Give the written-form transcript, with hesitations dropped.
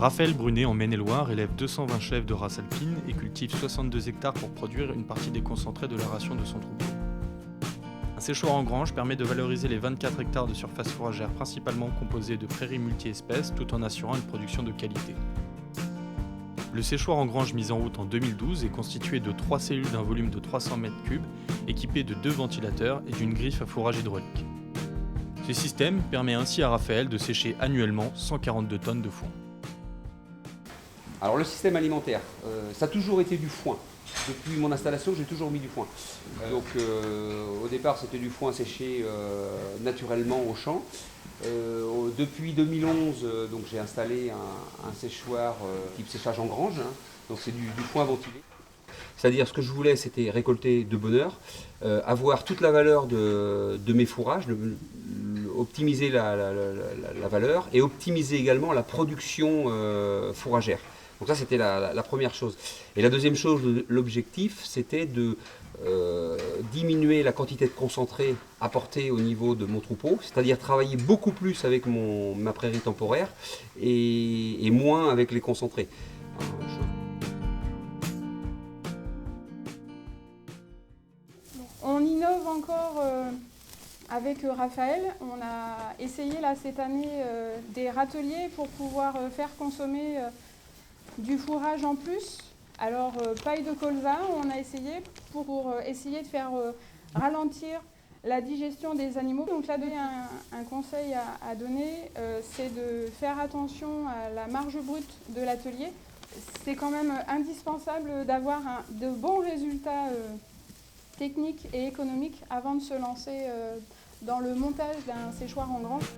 Raphaël Brunet, en Maine-et-Loire, élève 220 chèvres de race alpine et cultive 62 hectares pour produire une partie des concentrés de la ration de son troupeau. Un séchoir en grange permet de valoriser les 24 hectares de surface fourragère principalement composée de prairies multi-espèces tout en assurant une production de qualité. Le séchoir en grange mis en route en 2012 est constitué de 3 cellules d'un volume de 300 m3, équipées de 2 ventilateurs et d'une griffe à fourrage hydraulique. Ce système permet ainsi à Raphaël de sécher annuellement 142 tonnes de foin. Alors le système alimentaire, ça a toujours été du foin. Depuis mon installation, j'ai toujours mis du foin. Donc au départ, c'était du foin séché naturellement au champ. Depuis 2011, donc j'ai installé un séchoir type séchage en grange, hein. Donc c'est du foin ventilé. C'est-à-dire, ce que je voulais, c'était récolter de bonne heure, avoir toute la valeur de mes fourrages, optimiser la valeur et optimiser également la production fourragère. Donc ça, c'était la première chose. Et la deuxième chose, l'objectif, c'était de diminuer la quantité de concentré apporté au niveau de mon troupeau, c'est-à-dire travailler beaucoup plus avec ma prairie temporaire et moins avec les concentrés. On innove encore avec Raphaël. On a essayé là, cette année des râteliers pour pouvoir faire consommer du fourrage en plus. Alors, paille de colza, on a essayé pour essayer de faire ralentir la digestion des animaux. Donc là, un conseil à donner, c'est de faire attention à la marge brute de l'atelier. C'est quand même indispensable d'avoir de bons résultats techniques et économiques avant de se lancer dans le montage d'un séchoir en grange.